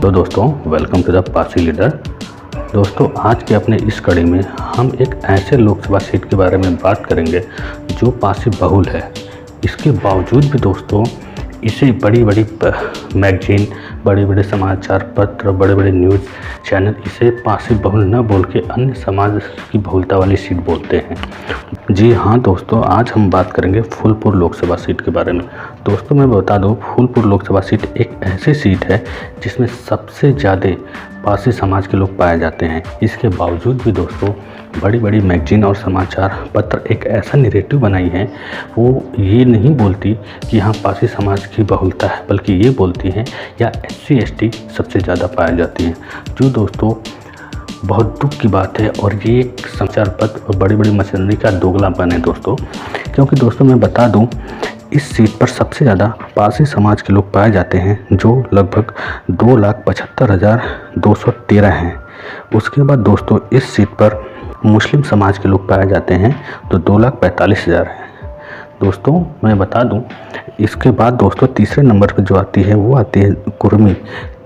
Hello दोस्तों, welcome to the Pasi leader. दोस्तों, आज के अपने इस कड़ी में हम एक ऐसे लोकसभा सीट के बारे में बात करेंगे जो पासी बहुल है। इसके बावजूद भी दोस्तों इसे बड़ी बड़ी मैगजीन, बड़े बड़े समाचार पत्र, बड़े बड़े न्यूज़ चैनल इसे पासी बहुल न बोल के अन्य समाज की बहुलता वाली सीट बोलते हैं। जी हाँ दोस्तों, आज हम बात करेंगे फूलपुर लोकसभा सीट के बारे में। दोस्तों मैं बता दूं, फूलपुर लोकसभा सीट एक ऐसी सीट है जिसमें सबसे ज़्यादा पासी समाज के लोग पाए जाते हैं। इसके बावजूद भी दोस्तों बड़ी बड़ी मैगजीन और समाचार पत्र एक ऐसा नैरेटिव बनाई है, वो ये नहीं बोलती कि हाँ पासी समाज की बहुलता है, बल्कि ये बोलती हैं या SC ST सबसे ज़्यादा पाए जाती हैं, जो दोस्तों बहुत दुख की बात है। और ये एक समाचार पत्र और बड़ी बड़ी मशीनरी का दोगलापन है दोस्तों, क्योंकि दोस्तों मैं बता दूं इस सीट पर सबसे ज़्यादा पासी समाज के लोग पाए जाते हैं, जो लगभग 2,75,213 हैं। उसके बाद दोस्तों इस सीट पर मुस्लिम समाज के लोग पाए जाते हैं तो 2,45,000 हैं। दोस्तों मैं बता दूं इसके बाद दोस्तों तीसरे नंबर पर जो आती है वो आती है कुर्मी,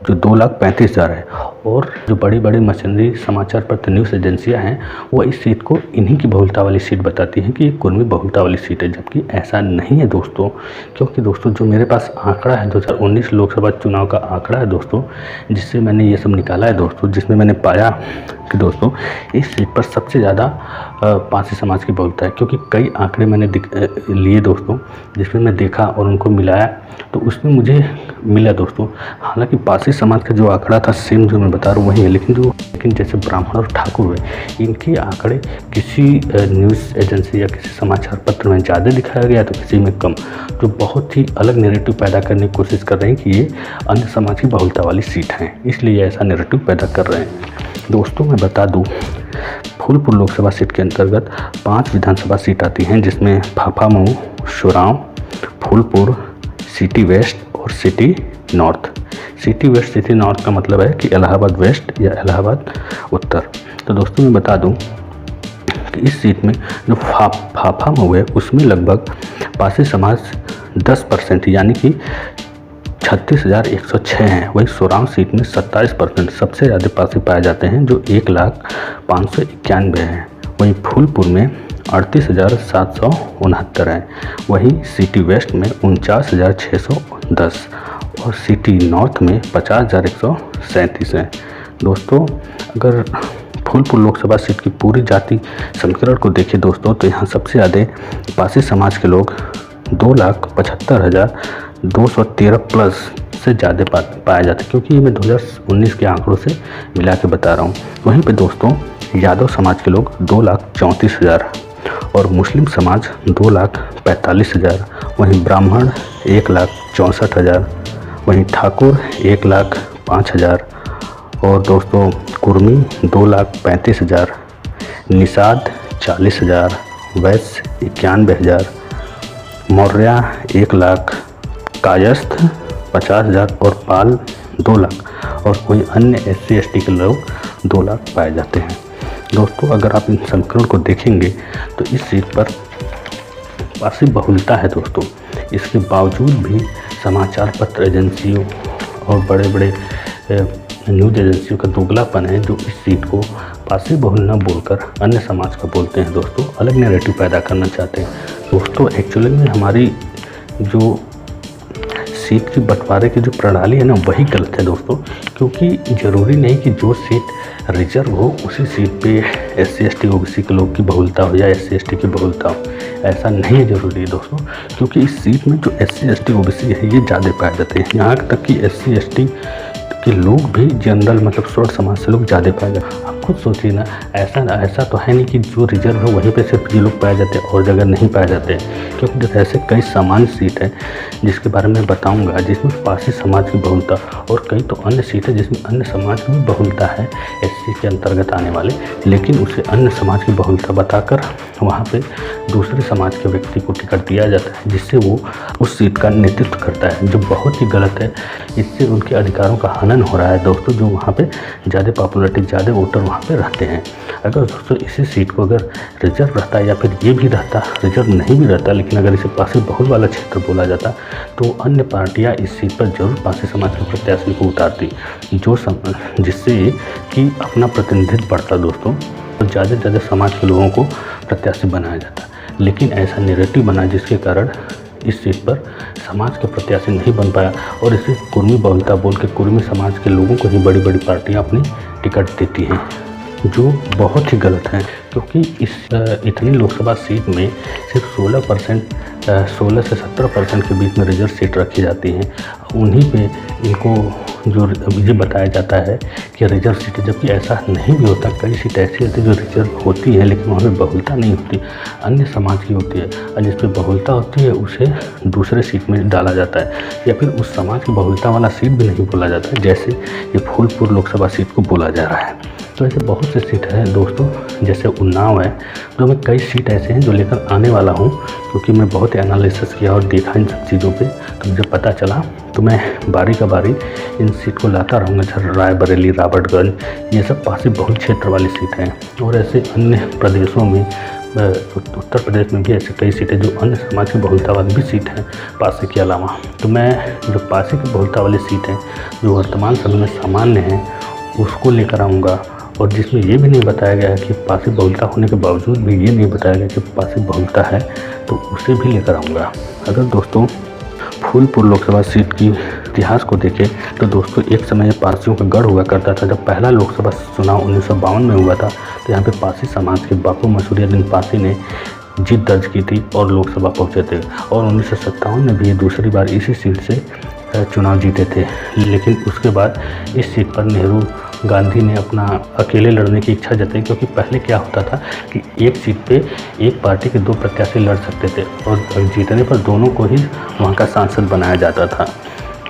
जो 2,35,000 है। और जो बड़ी बड़ी मशीनरी समाचार पत्र न्यूज़ एजेंसियां हैं वो इस सीट को इन्हीं की बहुलता वाली सीट बताती हैं कि ये कुर्मी बहुलता वाली सीट है, जबकि ऐसा नहीं है दोस्तों। क्योंकि दोस्तों जो मेरे पास आंकड़ा है 2019 लोकसभा चुनाव का आंकड़ा है दोस्तों, जिससे मैंने ये सब निकाला है दोस्तों, जिसमें मैंने पाया कि दोस्तों इस सीट पर सबसे ज़्यादा पासी समाज की बहुलता है। क्योंकि कई आंकड़े मैंने लिए दोस्तों, जिसमें मैं देखा और उनको मिलाया तो उसमें मुझे मिला दोस्तों, हालांकि पासी समाज का जो आंकड़ा था सेम जो मैं बता रहा हूँ वही है, लेकिन जैसे ब्राह्मण और ठाकुर है, इनके आंकड़े किसी न्यूज़ एजेंसी या किसी समाचार पत्र में ज़्यादा दिखाया गया तो किसी में कम, जो बहुत ही अलग नैरेटिव पैदा करने की कोशिश कर रहे हैं कि ये अन्य समाज की बहुलता वाली सीट है, इसलिए ऐसा नैरेटिव पैदा कर रहे हैं। दोस्तों मैं बता दूं फूलपुर लोकसभा सीट के अंतर्गत 5 विधानसभा सीट आती हैं, जिसमें फाफामऊ, शुरांव, फूलपुर, सिटी वेस्ट और city north. City west city north का मतलब है कि इलाहाबाद वेस्ट या इलाहाबाद उत्तर। तो दोस्तों मैं बता दूं कि इस सीट में जो फाफामऊ है उसमें लगभग पासी समाज 10% यानी कि 36,106 हैं। वही शुरांव सीट में 27% सबसे ज़्यादा पासी पाए जाते हैं, जो 1,05,91 हैं। वहीं फूलपुर में 38,769 हैं। वहीं सिटी वेस्ट में 49,610 और सिटी नॉर्थ में 50,137 हैं। दोस्तों अगर फूलपुर लोकसभा सीट की पूरी जाति समीकरण को देखें दोस्तों, तो यहाँ सबसे ज़्यादा पासी समाज के लोग 2,75,213 प्लस से ज़्यादा पाए जाते हैं, क्योंकि ये मैं 2019 के आंकड़ों से मिला के बता रहा हूँ। वहीं पे दोस्तों यादव समाज के लोग 2,34,000 और मुस्लिम समाज 2,45,000, वहीं ब्राह्मण 1,64,000, वहीं ठाकुर 1,05,000 और दोस्तों कुर्मी 2,35,000, निषाद 40,000, वैश्य 91,000, मौर्या 1,00,000, कायस्थ 50,000 और पाल 2,00,000 और कोई अन्य SC ST के लोग 2,00,000 पाए जाते हैं। दोस्तों अगर आप इन समीकरण को देखेंगे तो इस सीट पर पासी बहुलता है दोस्तों। इसके बावजूद भी समाचार पत्र एजेंसियों और बड़े बड़े न्यूज़ एजेंसियों का दोगलापन है, जो इस सीट को पासी बहुल न बोलकर अन्य समाज का बोलते हैं दोस्तों, अलग नैरेटिव पैदा करना चाहते हैं। दोस्तों एक्चुअली में हमारी जो सीट की बंटवारे की जो प्रणाली है ना वही गलत है दोस्तों, क्योंकि ज़रूरी नहीं कि जो सीट रिजर्व हो उसी सीट पे SC ST OBC के लोग की बहुलता हो या SC ST की बहुलता हो, ऐसा नहीं ज़रूरी है दोस्तों। क्योंकि इस सीट में जो SC ST OBC है ये ज़्यादा पाए जाते हैं, यहाँ तक कि SC ST के लोग भी जनरल मतलब शोर समाज से लोग ज़्यादा पाए जाते हैं। आप खुद सोचिए ना, ऐसा तो है नहीं कि जो रिजर्व है वहीं पे सिर्फ ये लोग पाए जाते हैं और जगह नहीं पाए जाते हैं। क्योंकि ऐसे कई सामान्य सीट है जिसके बारे में बताऊंगा, जिसमें पासी समाज की बहुलता और कई तो अन्य सीट है जिसमें अन्य समाज की भी बहुलता है SC के अंतर्गत आने वाले, लेकिन उसे अन्य समाज की बहुलता बताकर वहाँ पे दूसरे समाज के व्यक्ति को टिकट दिया जाता है, जिससे वो उस सीट का नेतृत्व करता है, जो बहुत ही गलत है। इससे उनके अधिकारों का हनन हो रहा है दोस्तों, जो वहाँ पे ज़्यादा पॉपुलरिटी, ज़्यादा वोटर वहाँ पे रहते हैं। अगर दोस्तों इसी सीट को अगर रिजर्व रहता या फिर ये भी रहता, रिजर्व नहीं भी रहता, लेकिन अगर इसे पासी बहुल वाला क्षेत्र बोला जाता तो अन्य पार्टियां इस सीट पर जरूर पासी समाज के प्रत्याशी को उतारती, जिससे कि अपना प्रतिनिधित्व बढ़ता दोस्तों, और ज़्यादा से ज़्यादा समाज के लोगों को प्रत्याशी बनाया जाता। लेकिन ऐसा नैरेटिव बना जिसके कारण इस सीट पर समाज के प्रत्याशी नहीं बन पाया और इसे कुर्मी बहुलता बोल के कुर्मी समाज के लोगों को ही बड़ी बड़ी पार्टियां अपनी टिकट देती हैं, जो बहुत ही गलत है। क्योंकि इतनी लोकसभा सीट में सिर्फ 16 से 17% के बीच में रिजर्व सीट रखी जाती हैं। उन्हीं पे इनको जो ये बताया जाता है कि रिजर्व सीट, जबकि ऐसा नहीं भी होता। कई सीट ऐसी होती है जो रिजर्व होती है लेकिन वहाँ पे बहुलता नहीं होती, अन्य समाज की होती है, और जिस पे बहुलता होती है उसे दूसरे सीट में डाला जाता है, या फिर उस समाज की बहुलता वाला सीट भी नहीं बोला जाता है, जैसे ये फूलपुर लोकसभा सीट को बोला जा रहा है। तो ऐसे बहुत से सीट हैं दोस्तों, जैसे उन्नाव है, तो मैं कई सीट ऐसे हैं जो लेकर आने वाला हूँ, क्योंकि मैं बहुत एनालिसिस किया और देखा इन सब चीज़ों पे, तो मुझे पता चला, तो मैं बारी का बारी इन सीट को लाता रहूँगा। जैसे रायबरेली, राबर्टगंज, ये सब पासी बहुल क्षेत्र वाली सीट हैं, और ऐसे अन्य प्रदेशों में, उत्तर प्रदेश में भी ऐसे कई सीटें जो अन्य समाज की बहुलता वाली भी सीट हैं पासी के अलावा। तो मैं जो पासी की बहुलता वाली सीट हैं जो वर्तमान समय में सामान्य हैं उसको लेकर आऊँगा, और जिसमें ये भी नहीं बताया गया है कि पासी बहुलता होने के बावजूद भी ये नहीं बताया गया कि पासी बहुलता है, तो उसे भी लेकर आऊँगा। अगर दोस्तों फूलपुर लोकसभा सीट की इतिहास को देखें तो दोस्तों एक समय ये पासियों का गढ़ हुआ करता था। जब पहला लोकसभा चुनाव 1952 में हुआ था तो यहाँ पे पासी समाज के बापू मसूरियाद्दीन पासी ने जीत दर्ज की थी और लोकसभा पहुँचे थे, और 1957 में भी ये दूसरी बार इसी सीट से चुनाव जीते थे। लेकिन उसके बाद इस सीट पर नेहरू गांधी ने अपना अकेले लड़ने की इच्छा जताई, क्योंकि पहले क्या होता था कि एक सीट पे एक पार्टी के 2 प्रत्याशी लड़ सकते थे और जीतने पर दोनों को ही वहाँ का सांसद बनाया जाता था।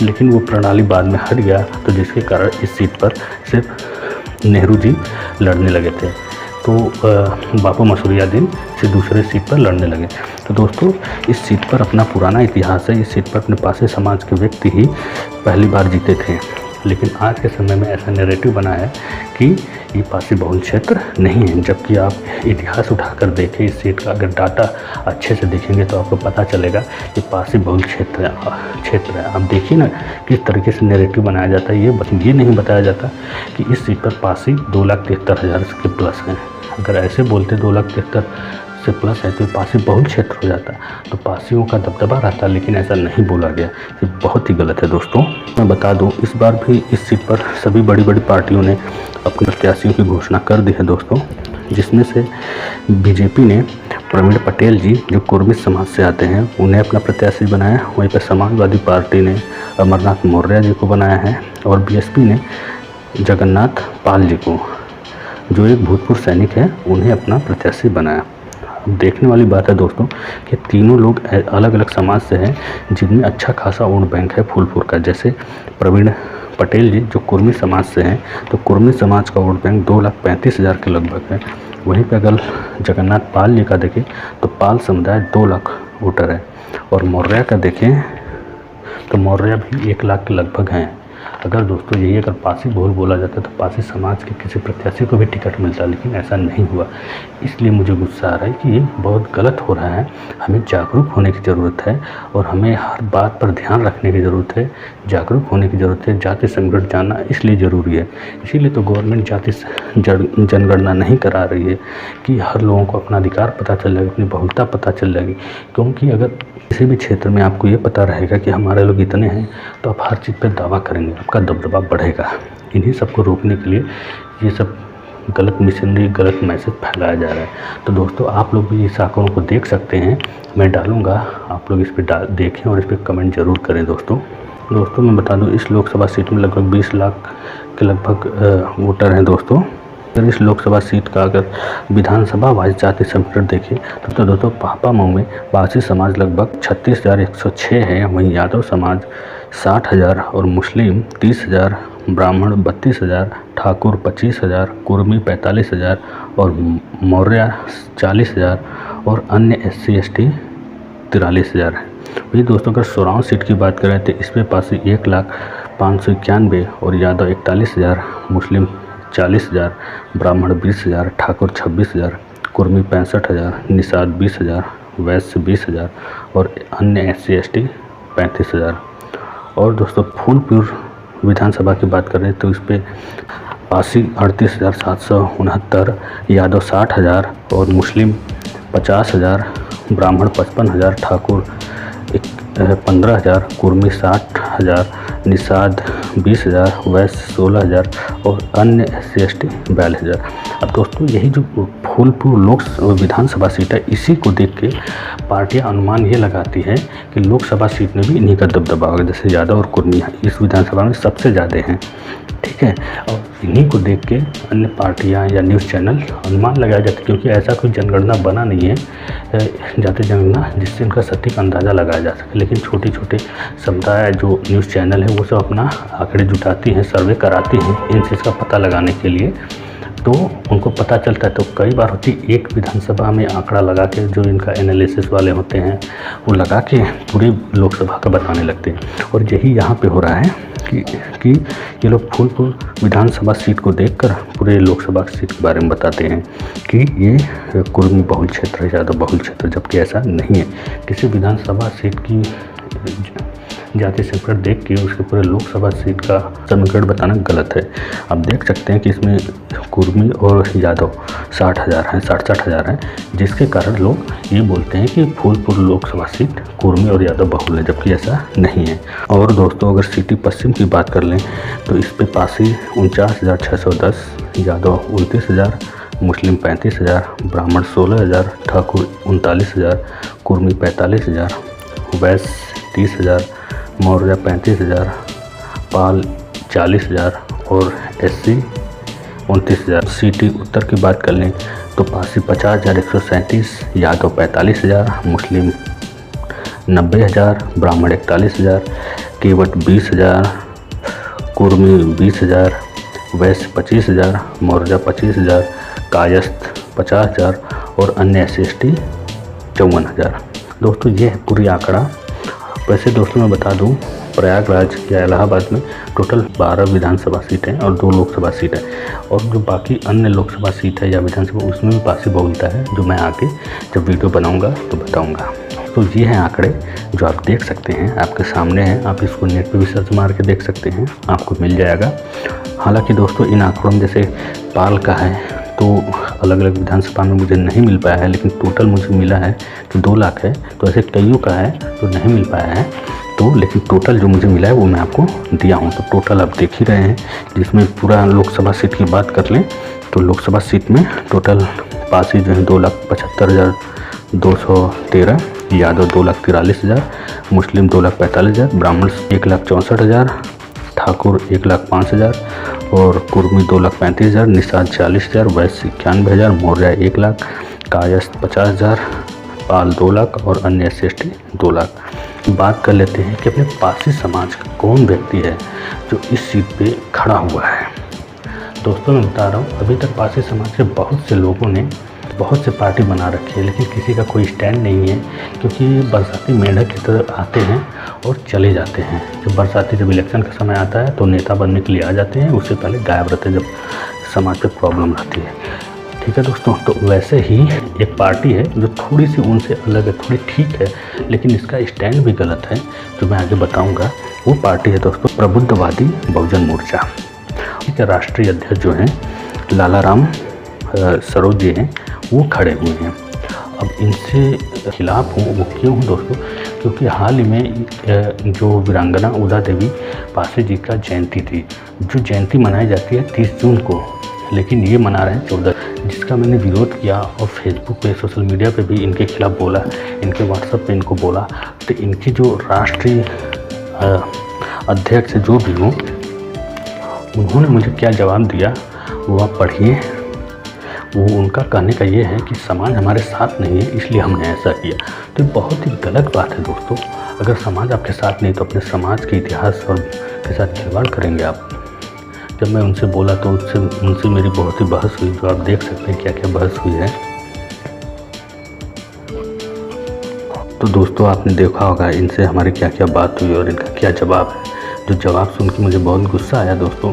लेकिन वो प्रणाली बाद में हट गया, तो जिसके कारण इस सीट पर सिर्फ नेहरू जी लड़ने लगे थे, तो बापू मसूरियाद्दीन से दूसरे सीट पर लड़ने लगे। तो दोस्तों इस सीट पर अपना पुराना इतिहास है। इस सीट पर अपने पासी समाज के व्यक्ति ही पहली बार जीते थे, लेकिन आज के समय में ऐसा नैरेटिव बना है कि ये पासी बहुल क्षेत्र नहीं है, जबकि आप इतिहास उठाकर देखें इस सीट का, अगर डाटा अच्छे से देखेंगे तो आपको पता चलेगा कि पासी बहुल क्षेत्र है। आप देखिए ना किस तरीके से नैरेटिव बनाया जाता है। ये नहीं बताया जाता कि इस सीट पर पासी 2,73,000 के प्लस हैं। अगर ऐसे बोलते 2,73,000 से प्लस है तो पासी बहुल क्षेत्र हो जाता, तो पासियों का दबदबा रहता, लेकिन ऐसा नहीं बोला गया। ये बहुत ही गलत है दोस्तों। मैं बता दूं इस बार भी इस सीट पर सभी बड़ी बड़ी पार्टियों ने अपने प्रत्याशियों की घोषणा कर दी है दोस्तों, जिसमें से बीजेपी ने प्रवीण पटेल जी जो कुर्मी समाज से आते हैं उन्हें अपना प्रत्याशी बनाया। वहीं पर समाजवादी पार्टी ने अमरनाथ मौर्य जी को बनाया है, और बीएसपी ने जगन्नाथ पाल जी को, जो एक भूतपूर्व सैनिक हैं, उन्हें अपना प्रत्याशी बनाया। अब देखने वाली बात है दोस्तों कि तीनों लोग अलग अलग समाज से हैं जिनमें अच्छा खासा वोट बैंक है फूलपुर का। जैसे प्रवीण पटेल जी जो कुर्मी समाज से हैं, तो कुर्मी समाज का वोट बैंक 2,35,000 के लगभग है। वहीं पर अगर जगन्नाथ पाल जी का देखें तो पाल समुदाय 2 लाख वोटर है, और मौर्य का देखें तो मौर्य भी 1 लाख के लगभग हैं। अगर दोस्तों यही अगर पासी बहुल बोला जाता तो पासी समाज के किसी प्रत्याशी को भी टिकट मिलता, लेकिन ऐसा नहीं हुआ। इसलिए मुझे गुस्सा आ रहा है कि ये बहुत गलत हो रहा है। हमें जागरूक होने की ज़रूरत है, और हमें हर बात पर ध्यान रखने की ज़रूरत है, जागरूक होने की ज़रूरत है। जाति संगठन जानना इसलिए ज़रूरी है, इसीलिए तो गवर्नमेंट जाति जनगणना नहीं करा रही है कि हर लोगों को अपना अधिकार पता चल जाएगा, अपनी बहुलता पता चल जाएगी। क्योंकि अगर किसी भी क्षेत्र में आपको ये पता रहेगा कि हमारे लोग इतने हैं, तो आप हर चीज़ पे दावा करेंगे, आपका दबदबा बढ़ेगा। इन्हीं सबको रोकने के लिए ये सब गलत मिशनरी, गलत मैसेज फैलाया जा रहा है। तो दोस्तों आप लोग भी इस आंकड़ों को देख सकते हैं, मैं डालूँगा, आप लोग इस पर देखें और इस पर कमेंट ज़रूर करें दोस्तों। मैं बता दूँ इस लोकसभा सीट में लगभग 20 लाख के लगभग वोटर हैं दोस्तों। अगर इस लोकसभा सीट का अगर विधानसभा वाइज जाति समीकरण देखें तो दोस्तों पापा मऊ में पासी समाज लगभग 36,106 है, वहीं यादव समाज 60,000 और मुस्लिम 30,000, ब्राह्मण 32,000, ठाकुर 25,000, कुर्मी 45,000 और मौर्य 40,000 और अन्य SC ST 43,000 है। वही दोस्तों अगर 16 सीट की बात करें तो इसमें पासी 1,591 और यादव 41,000, मुस्लिम 40,000, ब्राह्मण 20,000, ठाकुर 26,000, कुर्मी 65,000, निषाद 20,000, वैश्य 20,000 और अन्य SC ST 35,000। और दोस्तों फूलपुर विधानसभा की बात करें तो इस पर पासी 38,769, यादव 60,000 और मुस्लिम 50,000, ब्राह्मण 55,000, ठाकुर 15,000, कुर्मी 60,000, निषाद 20,000, वैश्य 16,000 और अन्य SC ST 42,000। अब दोस्तों यही जो फूलपुर विधानसभा सीट है, इसी को देख के पार्टियां अनुमान ये लगाती है कि लोकसभा सीट में भी इन्हीं का दबदबा होगा। जैसे यादव और कुर्मी इस विधानसभा में सबसे ज़्यादा हैं, ठीक है। और इन्हीं को देख के अन्य पार्टियां या न्यूज़ चैनल अनुमान लगाए जाते, क्योंकि ऐसा कोई जनगणना बना नहीं है जाति जनगणना जिससे इनका सटीक अंदाज़ा लगाया जा सके। लेकिन छोटे छोटे समुदाय जो न्यूज़ चैनल है वो सब अपना आंकड़े जुटाती हैं, सर्वे कराती हैं इन चीज़ का पता लगाने के लिए, तो उनको पता चलता है। तो कई बार होती एक विधानसभा में आंकड़ा लगा के, जो इनका एनालिसिस वाले होते हैं वो लगा के पूरी लोकसभा का बताने लगते हैं। और यही यहाँ पे हो रहा है कि ये लोग फूलपुर विधानसभा सीट को देखकर पूरे लोकसभा सीट के बारे में बताते हैं कि ये कुर्मी बहुल क्षेत्र है, यादव बहुल क्षेत्र, जबकि ऐसा नहीं है। किसी विधानसभा सीट की जाति समीकरण देख के उसके पूरे लोकसभा सीट का समीकरण बताना गलत है। आप देख सकते हैं कि इसमें कुर्मी और यादव 60,000 हैं, 60,000 हैं, जिसके कारण लोग ये बोलते हैं कि फूलपुर लोकसभा सीट कुर्मी और यादव बहुल है, जबकि ऐसा नहीं है। और दोस्तों अगर सिटी पश्चिम की बात कर लें तो इस पर पासी 49,610, यादव 29,000, मुस्लिम 35,000, ब्राह्मण 16,000, ठाकुर 39,000, कुर्मी 45,000, वैश्य 30,000, मौर्य 35,000, पाल 40,000 और SC 29,000। सिटी उत्तर की बात कर लें तो पासी 50,137, यादव 45,000, मुस्लिम 90,000, ब्राह्मण 41,000, केवट 20,000, कुर्मी 20,000, वैश्य 25,000, मौर्य 25,000, कायस्थ 50,000 और अन्य SC ST 54,000। दोस्तों ये है पूरी आंकड़ा। वैसे दोस्तों मैं बता दूं, प्रयागराज या इलाहाबाद में टोटल 12 विधानसभा सीट हैं और 2 लोकसभा सीट है, और जो बाकी अन्य लोकसभा सीट है या विधानसभा उसमें भी पासी बहुलता है, जो मैं आगे जब वीडियो बनाऊंगा तो बताऊंगा। तो ये हैं आंकड़े जो आप देख सकते हैं, आपके सामने हैं, आप इसको नेट पे भी सर्च मार के देख सकते हैं, आपको मिल जाएगा। हालांकि दोस्तों इन आंकड़ों में जैसे पाल का है तो अलग अलग विधानसभा में मुझे नहीं मिल पाया है, लेकिन टोटल मुझे मिला है कि 2 लाख है। तो ऐसे कईयों का है तो नहीं मिल पाया है, तो लेकिन टोटल जो मुझे मिला है वो मैं आपको दिया हूँ। तो टोटल आप देख ही रहे हैं, जिसमें पूरा लोकसभा सीट की बात कर लें तो लोकसभा सीट में टोटल पासी जो है 2,75,213, यादव 2,43,000, मुस्लिम 2,45,000, ब्राह्मण 1,64,000, ठाकुर 1,05,000 और कुर्मी 2,35,000, निषाद 40,000, वैश्य 91,000, मौर्य 1 लाख, कायस्थ 50,000, पाल 2 लाख और अन्य SC ST 2 लाख। बात कर लेते हैं कि अपने पासी समाज का कौन व्यक्ति है जो इस सीट पे खड़ा हुआ है। दोस्तों मैं बता रहा हूँ, अभी तक पासी समाज के बहुत से लोगों ने बहुत से पार्टी बना रखी है, लेकिन किसी का कोई स्टैंड नहीं है, क्योंकि बरसाती मेंढक की तरह आते हैं और चले जाते हैं। जब इलेक्शन का समय आता है तो नेता बनने के लिए आ जाते हैं, उससे पहले गायब रहते हैं जब समाज पे प्रॉब्लम रहती है। ठीक है दोस्तों, तो वैसे ही एक पार्टी है जो थोड़ी सी उनसे अलग है, थोड़ी ठीक है, लेकिन इसका स्टैंड भी गलत है, जो मैं आगे बताऊँगा। वो पार्टी है दोस्तों प्रबुद्धवादी बहुजन मोर्चा। ठीक है, राष्ट्रीय अध्यक्ष जो हैं लालाराम सरोज जी हैं, वो खड़े हुए हैं। अब इनसे खिलाफ हूँ, वो क्यों हूँ दोस्तों, क्योंकि हाल ही में जो वीरांगना उदा देवी पासी जी का जयंती थी, जो जयंती मनाई जाती है 30 जून को, लेकिन ये मना रहे हैं 14, जिसका मैंने विरोध किया और फेसबुक पे, सोशल मीडिया पे भी इनके खिलाफ बोला, इनके व्हाट्सएप पे इनको बोला। तो इनके जो राष्ट्रीय अध्यक्ष जो भी हों, उन्होंने मुझे क्या जवाब दिया वो आप पढ़िए। वो उनका कहने का ये है कि समाज हमारे साथ नहीं है, इसलिए हमने ऐसा किया। तो बहुत ही गलत बात है दोस्तों। अगर समाज आपके साथ नहीं तो अपने समाज के इतिहास और के साथ खिलवाड़ करेंगे आप। जब मैं उनसे बोला तो उनसे मेरी बहुत ही बहस हुई, जो आप देख सकते हैं क्या क्या बहस हुई है। तो दोस्तों आपने देखा होगा इनसे हमारी क्या क्या बात हुई और इनका क्या जवाब है। जो जवाब सुन के मुझे बहुत गुस्सा आया दोस्तों,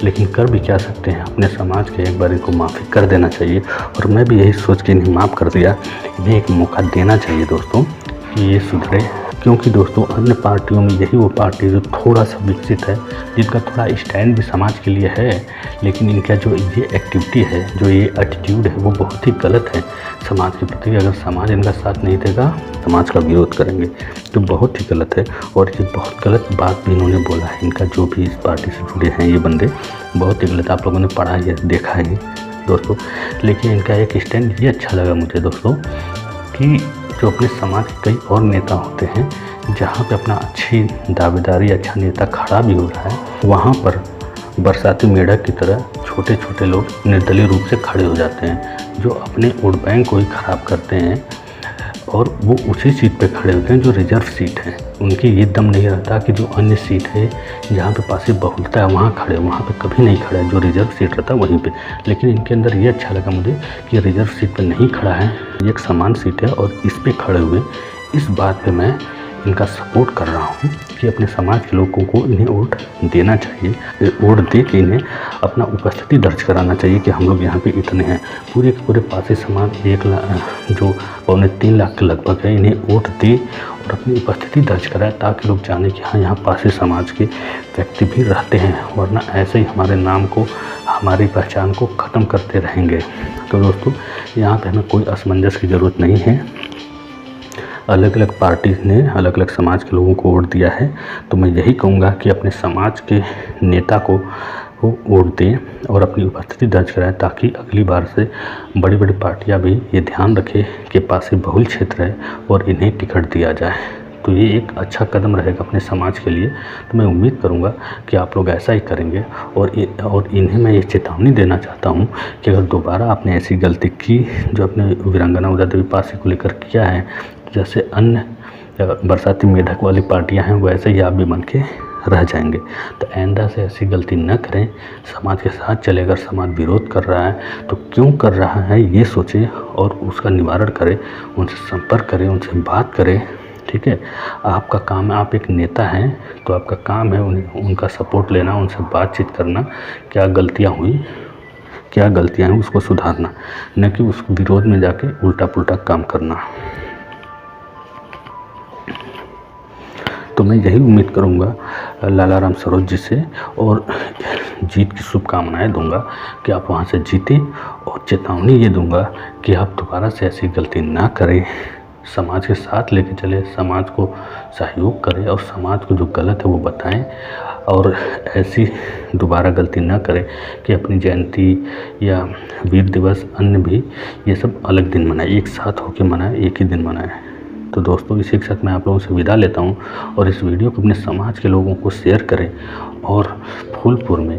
लेकिन कर भी क्या सकते हैं, अपने समाज के एक बार इनको माफ़ी कर देना चाहिए। और मैं भी यही सोच के इन्हें माफ़ कर दिया, इन्हें एक मौका देना चाहिए दोस्तों कि ये सुधरे। क्योंकि दोस्तों अन्य पार्टियों में यही वो पार्टी जो थोड़ा सा विकसित है, जिनका थोड़ा स्टैंड भी समाज के लिए है, लेकिन इनका जो ये एक्टिविटी है, जो ये एटीट्यूड है, वो बहुत ही गलत है समाज के प्रति। अगर समाज इनका साथ नहीं देगा, समाज का विरोध करेंगे, तो बहुत ही गलत है। और ये बहुत गलत बात भी इन्होंने बोला है, इनका जो भी इस पार्टी से जुड़े हैं ये बंदे, बहुत ही गलत। आप लोगों ने पढ़ा है, देखा है दोस्तों। लेकिन इनका एक स्टैंड ये अच्छा लगा मुझे दोस्तों कि जो अपने समाज के कई और नेता होते हैं, जहाँ पे अपना अच्छी दावेदारी, अच्छा नेता खड़ा भी हो रहा है, वहाँ पर बरसाती मेढक की तरह छोटे छोटे लोग निर्दलीय रूप से खड़े हो जाते हैं, जो अपने वोट बैंक को ही ख़राब करते हैं। और वो उसी सीट पे खड़े होते हैं जो रिजर्व सीट है। उनकी ये दम नहीं रहता कि जो अन्य सीट है जहाँ पे पासिव बहुलता है वहाँ खड़े, वहाँ पे कभी नहीं खड़ा है। जो रिजर्व सीट रहता है वहीं पे। लेकिन इनके अंदर ये अच्छा लगा मुझे कि रिजर्व सीट पे नहीं खड़ा है, ये एक समान सीट है और इस पे खड़े हुए। इस बात पे मैं इनका सपोर्ट कर रहा हूँ कि अपने समाज के लोगों को इन्हें वोट देना चाहिए। वोट दे के इन्हें अपना उपस्थिति दर्ज कराना चाहिए कि हम लोग यहाँ पे इतने हैं। पूरे के पूरे पासी समाज 1 लाख जो 3 लाख के लगभग है, इन्हें वोट दे और अपनी उपस्थिति दर्ज कराए, ताकि लोग जाने कि हाँ यहाँ पासी समाज के व्यक्ति भी रहते हैं। वरना ऐसे ही हमारे नाम को, हमारी पहचान को ख़त्म करते रहेंगे। तो दोस्तों यहाँ पर हमें कोई असमंजस की ज़रूरत नहीं है। अलग अलग पार्टी ने अलग अलग समाज के लोगों को वोट दिया है, तो मैं यही कहूँगा कि अपने समाज के नेता को वोट दें और अपनी उपस्थिति दर्ज कराएं, ताकि अगली बार से बड़ी बड़ी पार्टियां भी ये ध्यान रखें कि पासी बहुल क्षेत्र है और इन्हें टिकट दिया जाए। तो ये एक अच्छा कदम रहेगा अपने समाज के लिए। तो मैं उम्मीद करूँगा कि आप लोग ऐसा ही करेंगे। और इन्हें मैं ये चेतावनी देना चाहता हूँ कि अगर दोबारा आपने ऐसी गलती की जो अपने वीरांगना उदा देवी पासी को लेकर किया है, जैसे अन्य बरसाती मेढक वाली पार्टियां हैं, वैसे ही आप भी बन के रह जाएंगे। तो आइंदा से ऐसी गलती न करें। समाज के साथ चले, अगर समाज विरोध कर रहा है तो क्यों कर रहा है ये सोचें और उसका निवारण करें, उनसे संपर्क करें, उनसे बात करें। ठीक है, आपका काम है, आप एक नेता हैं तो आपका काम है उनका सपोर्ट लेना, उनसे बातचीत करना, क्या गलतियाँ हुई, क्या गलतियाँ हैं उसको सुधारना, न कि उस विरोध में जाके उल्टा पुल्टा काम करना। तो मैं यही उम्मीद करूंगा लालाराम सरोज जी से और जीत की शुभकामनाएं दूंगा कि आप वहां से जीतें। और चेतावनी ये दूंगा कि आप दोबारा से ऐसी गलती ना करें, समाज के साथ लेके चले, समाज को सहयोग करें और समाज को जो गलत है वो बताएं। और ऐसी दोबारा गलती ना करें कि अपनी जयंती या वीर दिवस अन्य भी ये सब अलग दिन मनाएं, एक साथ होकर मनाएं, एक ही दिन मनाएं। तो दोस्तों इसी के साथ मैं आप लोगों से विदा लेता हूं और इस वीडियो को अपने समाज के लोगों को शेयर करें और फूलपुर में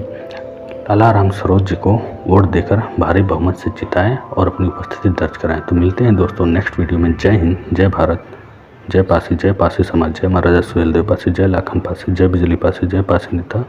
लालाराम सरोज जी को वोट देकर भारी बहुमत से जिताएं और अपनी उपस्थिति दर्ज कराएं। तो मिलते हैं दोस्तों नेक्स्ट वीडियो में। जय हिंद, जय भारत, जय पासी समाज, जय महाराजा सुहेलदेव पासी, जय लाखन पासी, जय बिजली पासी, जय पासी नेता